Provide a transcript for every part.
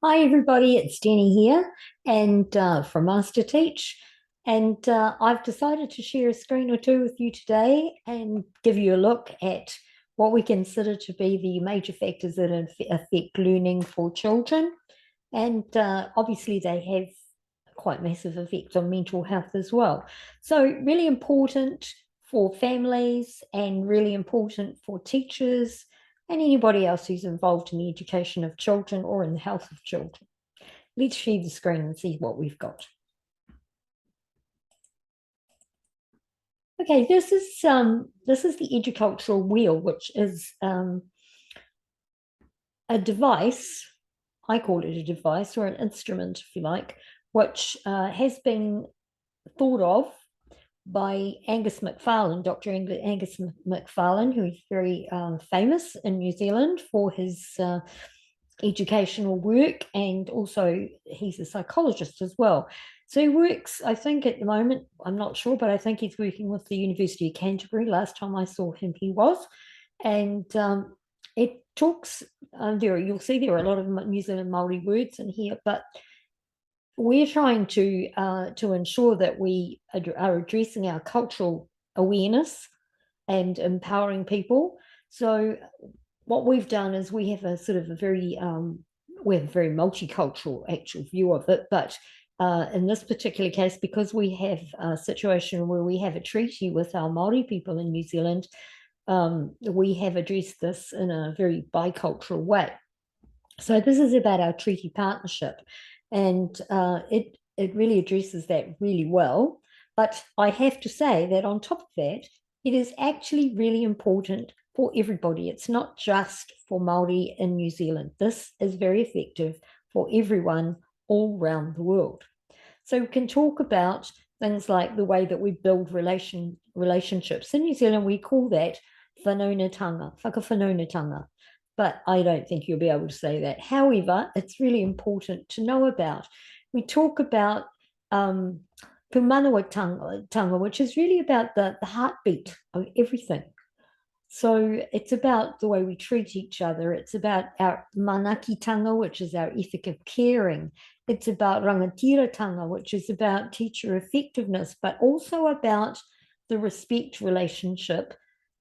Hi, everybody. It's Deni here, and from Masterteach. And I've decided to share a screen or two with you today and give you a look at what we consider to be the major factors that affect learning for children. And obviously, they have quite massive effects on mental health as well. So, really important for families and really important for teachers and anybody else who's involved in the education of children or in the health of children. Let's share the screen and see what we've got. Okay, this is the educultural wheel, which is a device. I call it a device or an instrument, if you like, which has been thought of by Angus MacFarlane, Dr. Angus MacFarlane, who's very famous in New Zealand for his educational work, and also he's a psychologist as well. So he works, I think at the moment, I'm not sure, but I think he's working with the University of Canterbury. Last time I saw him, he was. And it talks, you'll see there are a lot of New Zealand Māori words in here, but we're trying to ensure that we are addressing our cultural awareness and empowering people. So what we've done is we have a sort of we have a very multicultural actual view of it, but in this particular case, because we have a situation where we have a treaty with our Māori people in New Zealand, we have addressed this in a very bicultural way. So this is about our treaty partnership, and it really addresses that really well. But I have to say that on top of that, it is actually really important for everybody. It's not just for Māori in New Zealand. This is very effective for everyone all around the world. So we can talk about things like the way that we build relationships. In New Zealand, we call that whanaungatanga, whakawhanaungatanga, but I don't think you'll be able to say that. However, it's really important to know about. We talk about pumanawa which is really about the heartbeat of everything. So it's about the way we treat each other. It's about our manakitanga, which is our ethic of caring. It's about rangatiratanga, which is about teacher effectiveness, but also about the respect relationship.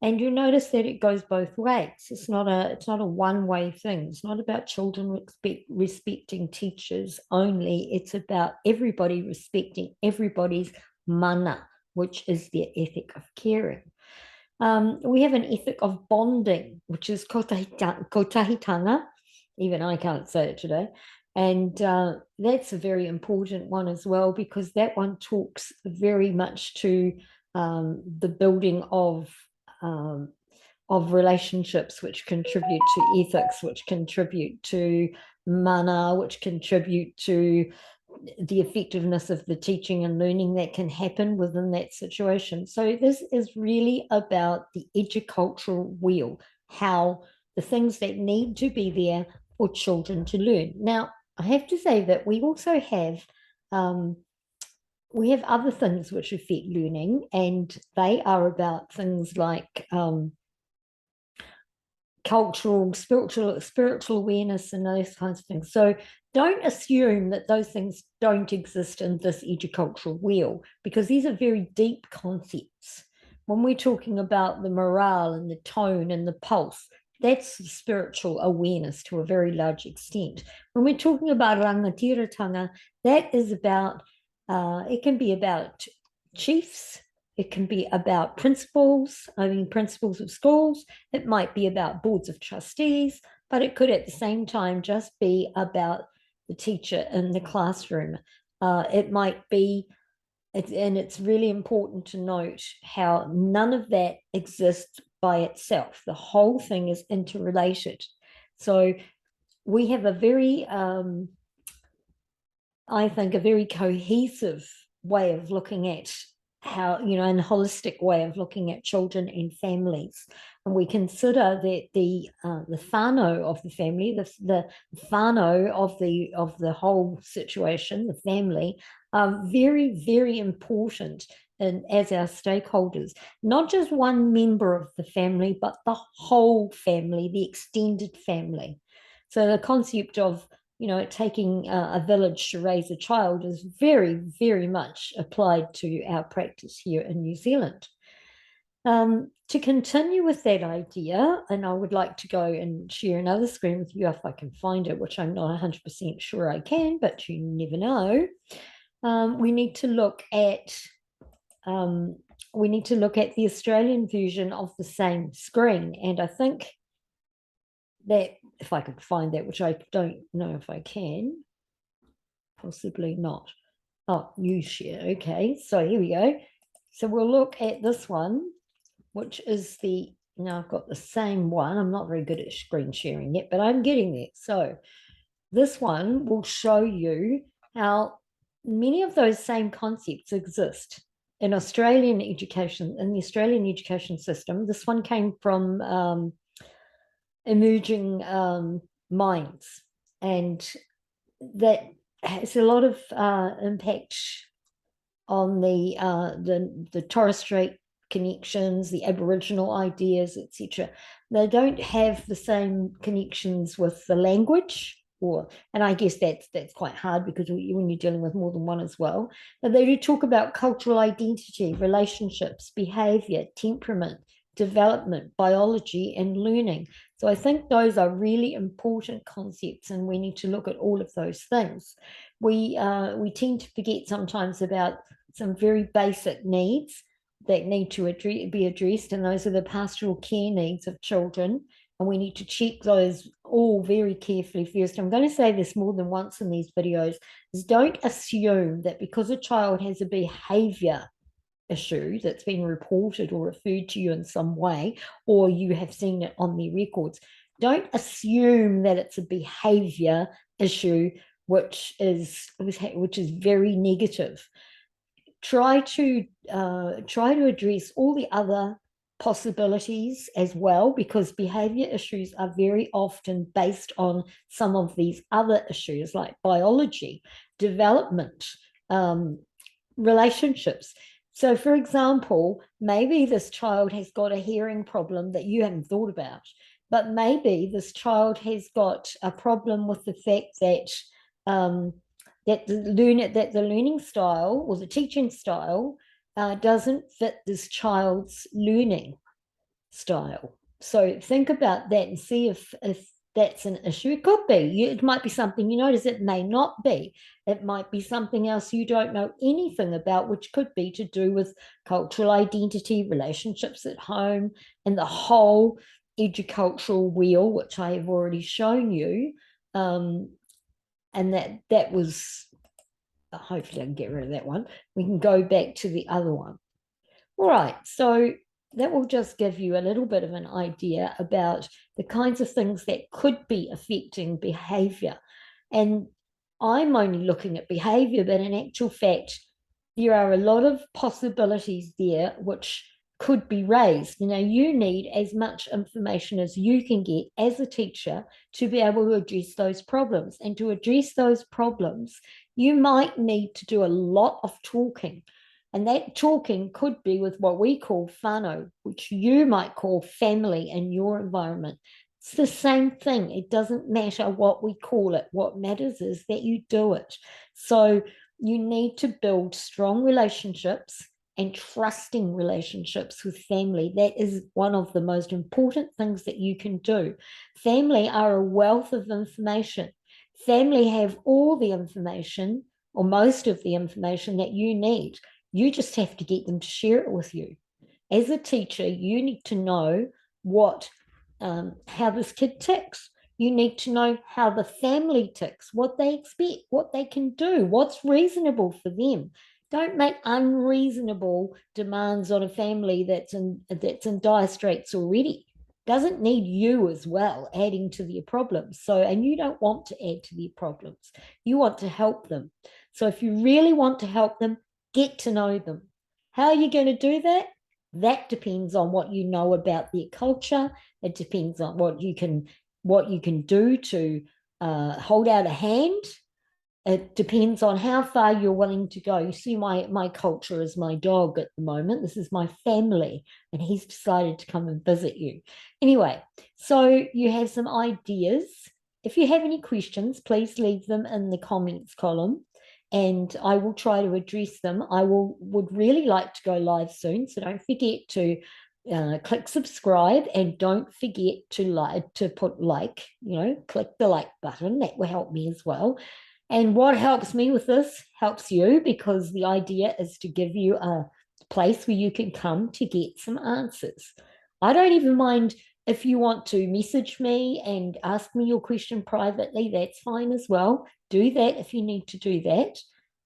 And you notice that it goes both ways. It's not a one-way thing. It's not about children respecting teachers only. It's about everybody respecting everybody's mana, which is their ethic of caring. We have an ethic of bonding, which is kotahitanga. Even I can't say it today. And that's a very important one as well, because that one talks very much to the building of relationships, which contribute to ethics, which contribute to mana, which contribute to the effectiveness of the teaching and learning that can happen within that situation. So this is really about the educultural wheel, how the things that need to be there for children to learn. Now, I have to say that we have other things which affect learning, and they are about things like cultural, spiritual awareness and those kinds of things. So don't assume that those things don't exist in this educultural wheel, because these are very deep concepts. When we're talking about the morale and the tone and the pulse, that's spiritual awareness to a very large extent. When we're talking about rangatiratanga, that is about, it can be about chiefs, it can be about principals, principals of schools. It might be about boards of trustees, but it could at the same time just be about the teacher in the classroom. It might be, and it's really important to note how none of that exists by itself. The whole thing is interrelated. So we have a very, I think, a very cohesive way of looking at how, in a holistic way of looking at children and families. And we consider that the whānau of the family, the whānau of the whole situation, the family, very, very important as our stakeholders, not just one member of the family, but the whole family, the extended family. So the concept of taking a village to raise a child is very, very much applied to our practice here in New Zealand. To continue with that idea, and I would like to go and share another screen with you if I can find it, which I'm not 100% sure I can, but you never know. We need to look at the Australian version of the same screen, and I think that if I could find that, which I don't know if I can, possibly not. Oh, you share. Okay, so here we go. So we'll look at this one, which is now I've got the same one. I'm not very good at screen sharing yet, but I'm getting there. So this one will show you how many of those same concepts exist in the Australian education system. This one came from Emerging Minds, and that has a lot of impact on the Torres Strait connections, the Aboriginal ideas, etc. They don't have the same connections with the language, and I guess that's quite hard because when you're dealing with more than one as well. But they do talk about cultural identity, relationships, behavior, temperament, development, biology, and learning. So I think those are really important concepts, and we need to look at all of those things. We tend to forget sometimes about some very basic needs that need to be addressed, and those are the pastoral care needs of children, and we need to check those all very carefully first. I'm going to say this more than once in these videos, is don't assume that because a child has a behavior issue that's been reported or referred to you in some way, or you have seen it on their records, don't assume that it's a behavior issue which is very negative. Try to address all the other possibilities as well, because behavior issues are very often based on some of these other issues like biology, development, relationships. So, for example, maybe this child has got a hearing problem that you haven't thought about, but maybe this child has got a problem with the fact that the learning style or the teaching style doesn't fit this child's learning style. So think about that and see if that's an issue. It could be. It might be something you notice. It may not be. It might be something else you don't know anything about, which could be to do with cultural identity, relationships at home, and the whole educational wheel, which I have already shown you. And that was, hopefully I can get rid of that one. We can go back to the other one. All right, so that will just give you a little bit of an idea about the kinds of things that could be affecting behavior. And I'm only looking at behavior, but in actual fact, there are a lot of possibilities there which could be raised. You need as much information as you can get as a teacher to be able to address those problems. And to address those problems, you might need to do a lot of talking. And that talking could be with what we call whānau, which you might call family in your environment. It's the same thing. It doesn't matter what we call it. What matters is that you do it. So you need to build strong relationships and trusting relationships with family. That is one of the most important things that you can do. Family are a wealth of information. Family have all the information, or most of the information that you need. You just have to get them to share it with you. As a teacher, you need to know how this kid ticks. You need to know how the family ticks, what they expect, what they can do, what's reasonable for them. Don't make unreasonable demands on a family that's in dire straits already. Doesn't need you as well adding to their problems. And you don't want to add to their problems. You want to help them. So if you really want to help them, get to know them. How are you going to do that? That depends on what you know about their culture. It depends on what you can do to hold out a hand. It depends on how far you're willing to go. You see, my culture is my dog at the moment. This is my family, and he's decided to come and visit you. Anyway, so you have some ideas, if you have any questions, please leave them in the comments column and I will try to address them. I would really like to go live soon, so don't forget to click subscribe and don't forget to put like, click the like button. That will help me as well. And what helps me with this helps you, because the idea is to give you a place where you can come to get some answers. I don't even mind if you want to message me and ask me your question privately. That's fine as well. Do that if you need to do that.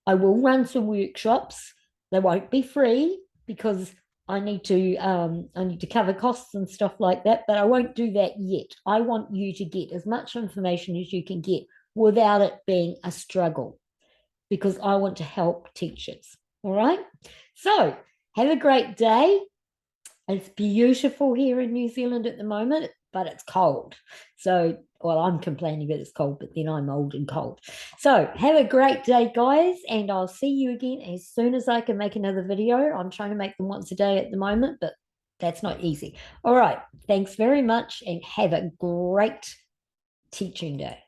I will run some workshops. They won't be free because I need to cover costs and stuff like that, but I won't do that yet. I want you to get as much information as you can get without it being a struggle, because I want to help teachers. All right. So have a great day. It's beautiful here in New Zealand at the moment, but it's cold. So, well, I'm complaining that it's cold, but then I'm old and cold. So have a great day, guys, and I'll see you again as soon as I can make another video. I'm trying to make them once a day at the moment, but that's not easy. All right. Thanks very much and have a great teaching day.